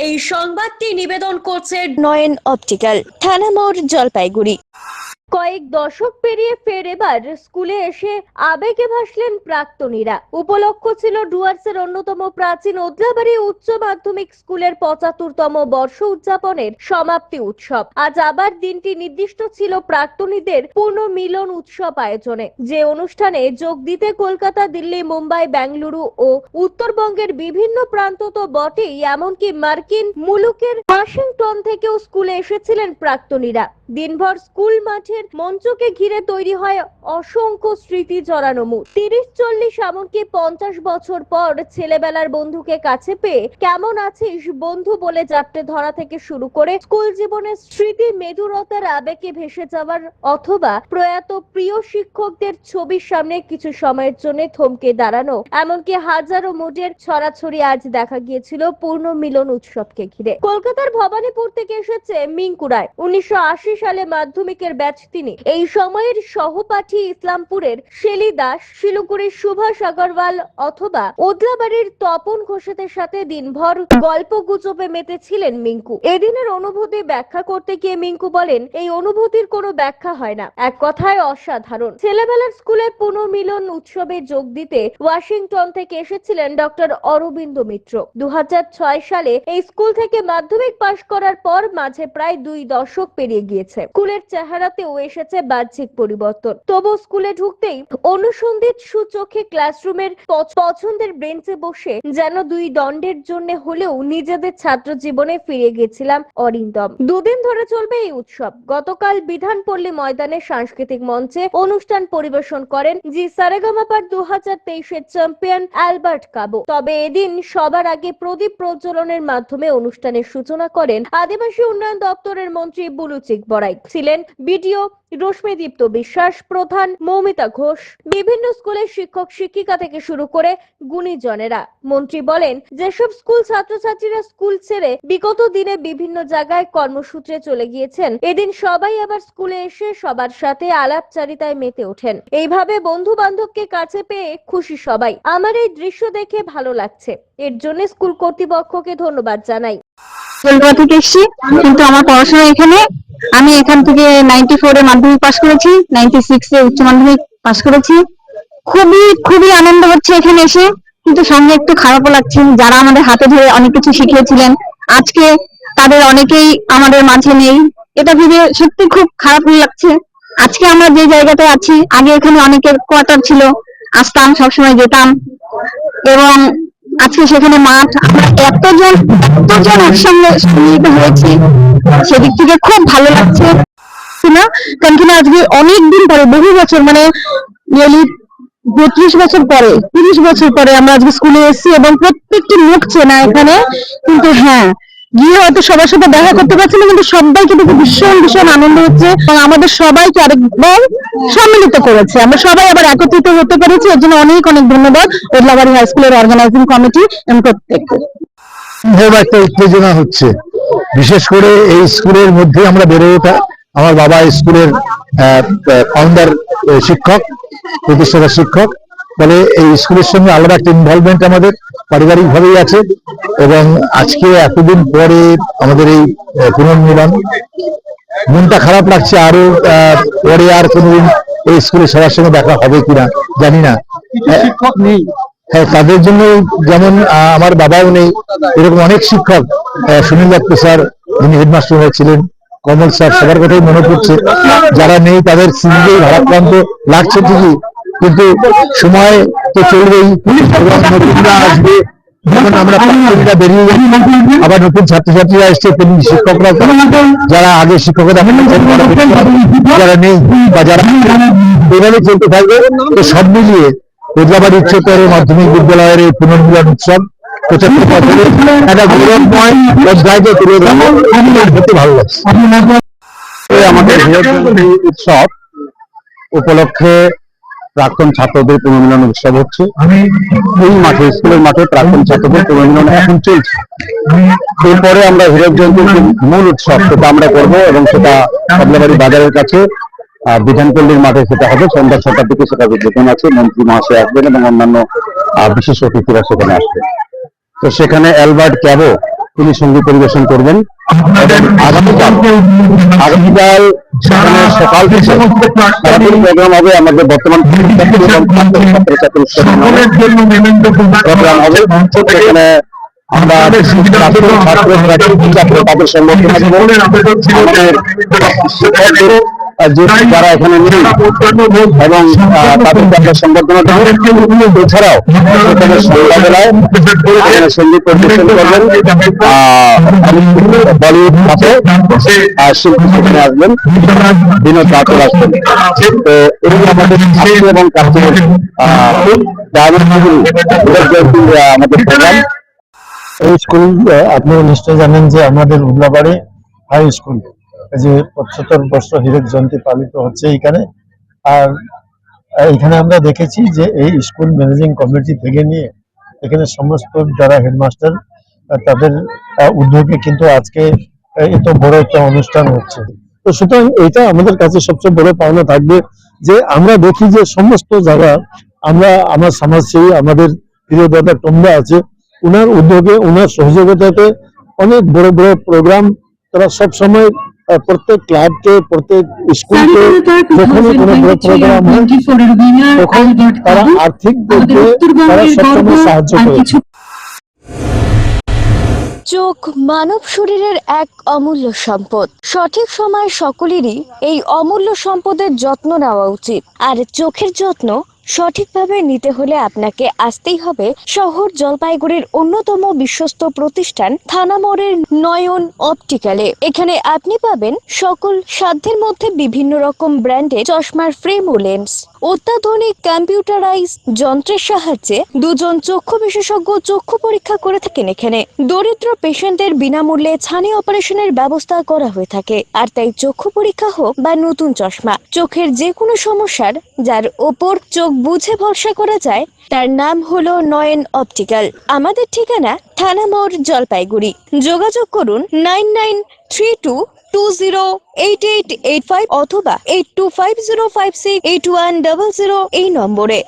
এই সংবাদটি নিবেদন করছে নয়ন অপটিক্যাল, থানা মোড়, জলপাইগুড়ি। কয়েক দশক পেরিয়ে ফের এবার স্কুলে এসে আবেগে ভাসলেন প্রাক্তনীরা। উপলক্ষ ছিল ডুয়ার্সের অন্যতম প্রাচীন ওদলাবাড়ি উচ্চ মাধ্যমিক স্কুলের ৭৫তম বর্ষ উদযাপনের সমাপ্তি উৎসব। আজ আবার দিনটি নির্দিষ্ট ছিল প্রাক্তনীদের পুনর্মিলন উৎসব আয়োজনে, যে অনুষ্ঠানে যোগ দিতে কলকাতা, দিল্লি, মুম্বাই, বেঙ্গালুরু ও উত্তরবঙ্গের বিভিন্ন প্রান্ত তো বটেই, এমনকি মার্কিন মুলুকের ওয়াশিংটন থেকেও স্কুলে এসেছিলেন প্রাক্তনীরা। দিনভর স্কুল মাঠের মঞ্চকে ঘিরে তৈরি হয় অসংখ্য স্মৃতি জড়ানো মুখ। ৩০-৪০ এমনকি ৫০ বছর পর ছেলেবেলার বন্ধুকে কাছে পেয়ে কেমন আছিস বন্ধু বলে জাপটে ধরা থেকে শুরু করে স্কুল জীবনের স্মৃতি মেদুরতার আবেগে ভেসে যাওয়ার অথবা প্রয়াত প্রিয় শিক্ষকদের ছবির সামনে কিছু সময়ের জন্য থমকে দাঁড়ানো, এমনকি হাজারো মুডের ছড়াছড়ি আজ দেখা গিয়েছিল পূর্ণ মিলন উৎসবকে ঘিরে। কলকাতার ভবানীপুর থেকে এসেছে মিঙ্কু রায়। ১৯৮০ সালে মাধ্যমিকের ব্যাচ তিনি। এই সময়ের সহপাঠী ইসলামপুরের শেলি দাস, শিলিগুড়ির সুভাষ আগরওয়াল অথবা ওদলাবাড়ির তপন ঘোষেদের সাথে দিনভর গল্প গুজবে মেতেছিলেন মিঙ্কু। এদিনের অনুভূতি ব্যাখ্যা করতে গিয়ে মিঙ্কু বলেন, এই অনুভূতির কোনো ব্যাখ্যা হয় না, এক কথায় অসাধারণ। ছেলেবেলার স্কুলের পুনর্মিলন উৎসবে যোগ দিতে ওয়াশিংটন থেকে এসেছিলেন ডক্টর অরবিন্দ মিত্র। ২০০৬ সালে এই স্কুল থেকে মাধ্যমিক পাশ করার পর মাঝে প্রায় ২ দশক পেরিয়ে গিয়েছে। স্কুলের চেহারাতেও এসেছে বাহ্যিক পরিবর্তন। তবু স্কুলে ঢুকতেই অনুসন্ধিত সুচোখে ক্লাসরুমের পছন্দের বেঞ্চে বসে যেন ২ দণ্ডের জন্য হলেও নিজেদের ছাত্র জীবনে ফিরে গেছিলাম অরিন্দম। ২ দিন ধরে চলবে এই উৎসব। গতকাল বিধানপল্লী ময়দানে সাংস্কৃতিক মঞ্চে অনুষ্ঠান পরিবেশন করেন জি সারেগামাপার ২০২৩-এর চ্যাম্পিয়ন অ্যালবার্ট কাবো। তবে এদিন সবার আগে প্রদীপ প্রজ্বলনের মাধ্যমে অনুষ্ঠানের সূচনা করেন আদিবাসী উন্নয়ন দপ্তরের মন্ত্রী বুলুচিক বড়াই। ছিলেন বিডিও রশ্মিদীপ্ত বিশ্বাস, প্রধান মৌমিতা ঘোষ, বিভিন্ন স্কুলের শিক্ষক শিক্ষিকা থেকে শুরু করে গুণীজনেরা। মন্ত্রী বলেন, যেসব স্কুল ছাত্রছাত্রীরা স্কুল ছেড়ে বিগত দিনে বিভিন্ন জায়গায় কর্মসূত্রে চলে গিয়েছেন, এদিন সবাই আবার স্কুলে এসে সবার সাথে আলাপচারিতায় মেতে ওঠেন। এইভাবে বন্ধু বান্ধবকে কাছে পেয়ে খুশি সবাই। আমার এই দৃশ্য দেখে ভালো লাগছে, এর জন্য স্কুল কর্তৃপক্ষকে ধন্যবাদ জানাই। কলকাতা থেকে এসেছি, কিন্তু আমার পড়াশোনা এখানে। আমি এখান থেকে 94-এ মাধ্যমিক পাশ করেছি, 96-এ উচ্চ মাধ্যমিক পাশ করেছি। খুবই আনন্দ হচ্ছে এখানে এসে, কিন্তু সঙ্গে একটু খারাপও লাগছে। যারা আমাদের হাতে ধরে অনেক কিছু শিখিয়েছিলেন, আজকে তাদের অনেকেই আমাদের মাঝে নেই। এটা ভেবে সত্যি খুব খারাপ লাগছে। আজকে আমরা যে জায়গাটায় আছি, আগে এখানে অনেকের কোয়ার্টার ছিল, আসতাম, সবসময় যেতাম, এবং আজকে সেখানে মাঠ। আমরা এতজন একসঙ্গে সম্মিলিত হয়েছি, সেদিক থেকে খুব ভালো লাগছে না। কারণ আজকে অনেকদিন পরে, বহু বছর, মানে নিয়ারলি ৩২ বছর পরে, ৩০ বছর পরে আমরা আজকে স্কুলে এসেছি, এবং প্রত্যেকটি মুখ চেনা এখানে। কিন্তু হ্যাঁ, গিয়ে হয়তো সবার সাথে দেখা করতে পারছি না, কিন্তু সবাইকে দেখে ভীষণ আনন্দ হচ্ছে, এবং আমাদের সবাইকে আরেকবার সম্মিলিত করেছে। আমরা সবাই আবার একত্রিত হতে পেরেছি, এর জন্য অনেক ধন্যবাদ ওদলাবাড়ি হাই স্কুলের অর্গানাইজিং কমিটি এবং প্রত্যেককে। একটা উত্তেজনা হচ্ছে, বিশেষ করে এই স্কুলের মধ্যে আমরা বেড়ে ওঠা। আমার বাবা স্কুলের ফাউন্ডার শিক্ষক, প্রতিষ্ঠাতা শিক্ষক, ফলে এই স্কুলের সঙ্গে আলাদা একটা ইনভলভমেন্ট আমাদের পারিবারিক ভাবেই আছে। এবং আজকে এতদিন পরে আমাদের এই পুনর্মিলন, মনটা খারাপ লাগছে। আরো পরে আর কোনোদিন এই স্কুলে সবার সঙ্গে দেখা হবে কিনা জানি না। শিক্ষক নেই, হ্যাঁ, তাদের জন্য যেমন আমার বাবাও নেই, এরকম অনেক শিক্ষক, সুনীল দত্ত স্যার, যিনি হেডমাস্টার হয়েছিলেন, কমল স্যার, সবার কথাই মনে পড়ছে। যারা নেই তাদের স্মৃতিতেই ভারাক্রান্ত লাগছে ঠিকই, কিন্তু সময় তো চলবেই, আসবে। যেমন আমরা বেরিয়ে যাই, আবার নতুন ছাত্রছাত্রীরা এসছে, তেমনি শিক্ষকরা, যারা আগে শিক্ষকতা যারা নেই বা যারা এভাবে চলতে থাকবে। তো সব মিলিয়ে ওদলাবাড়ি উচ্চতর মাধ্যমিক বিদ্যালয়ের এই পুনর্মিলন উৎসব ৭৫ বছরের একটা গৌরবময় অধ্যায়কে তুলে ধরতে ভালো লাগছে। আমাদের উৎসব উপলক্ষে প্রাক্তন ছাত্রদের পুনর্মিলন উৎসব হচ্ছে। এই মাঠে, স্কুলের মাঠে প্রাক্তন ছাত্রদের পুনর্মিলন এখন চলছে। এরপরে আমরা হীরক জয়ন্তীর মূল উৎসব সেটা আমরা করবো, এবং সেটা ওদলাবাড়ি বাজারের কাছে বিধানপল্লীর মাঠে সেটা হবে সন্ধ্যা ৬টার দিকে। সেটা উদ্বোধন আছে, মন্ত্রী মহাশয় আসবেন এবং অন্যান্য বিশেষ অতিথিরা সেখানে আসবে। তো সেখানে অ্যালবার্ট ক্যাবো তিনি সঙ্গীত পরিবেশন করবেন। এবং আগামীকাল সেখানে সকাল থেকে সারাদিন প্রোগ্রাম হবে। আমাদের বর্তমান প্রোগ্রাম হবে সেখানে আমরা তাদের সম্বর্ধনা দেব। আমাদের যারা এখানে নেই এবং তাদেরকে আমরা সম্বর্ধনা দেব। এছাড়াও সেখানে সন্ধ্যাবেলায় এখানে সঙ্গীত পরিবেশন করবেন বলিউড আছে শিল্পী সেখানে আসবেন, বিনোদ রাঠোর আসবেন। তো এই আমাদের ছাত্র এবং কাছের আমাদের প্রোগ্রাম। এই স্কুল আপনি নিশ্চয় জানেন যে আমাদের উদলাবাড়ি হাই স্কুল যে 75 বর্ষ হীরক জয়ন্তী পালিত হচ্ছে এখানে। আর এখানে আমরা দেখেছি যে এই স্কুল ম্যানেজিং কমিটি থেকে নিয়ে এখানে সমস্ত যারা হেডমাস্টার তাদের উদ্যোগে কিন্তু আজকে এত বড় একটা অনুষ্ঠান হচ্ছে। তো সুতরাং এটা আমাদের কাছে সবচেয়ে বড় পাওনা থাকবে যে আমরা দেখি যে সমস্ত যারা আমার সমাজসেবী আমাদের প্রিয় দাদা টম্বা আছে, উনার উদ্যোগে উনার সহযোগিতাতে অনেক বড় বড় প্রোগ্রাম তারা সব সময় প্রত্যেক ক্লাবকে প্রত্যেক স্কুলকে যখনই কোনো বড় প্রোগ্রাম হয় তখন তারা আর্থিক দিক দিয়ে তারা সবসময় সাহায্য করে। চোখ মানব শরীরের এক অমূল্য সম্পদ। সঠিক সময় সকলেরই এই অমূল্য সম্পদের যত্ন নেওয়া উচিত। আর চোখের যত্ন সঠিকভাবে নিতে হলে আপনাকে আসতেই হবে শহর জলপাইগুড়ির অন্যতম বিশ্বস্ত প্রতিষ্ঠান থানা মোড়ের নয়ন অপটিক্যালে। এখানে আপনি পাবেন সকল সাধ্যের মধ্যে বিভিন্ন রকম ব্র্যান্ডের চশমার ফ্রেম ও লেন্স। অত্যাধুনিক কম্পিউটারাইজ যন্ত্রের সাহায্যে দুজন চক্ষু বিশেষজ্ঞ চক্ষু পরীক্ষা করে থাকেন এখানে। দরিদ্র পেশেন্টদের বিনামূল্যে ছানি অপারেশনের ব্যবস্থা করা হয়ে থাকে। আর তাই চক্ষু পরীক্ষা হোক বা নতুন চশমা, চোখের যে কোনো সমস্যার যার ওপর চোখ বুঝে ভরসা করা যায় তার নাম হলো নয়ন অপটিক্যাল। আমাদের ঠিকানা থানা মোড় জলপাইগুড়ি। যোগাযোগ করুন 9932208885 অথবা 8250568100 এই নম্বরে।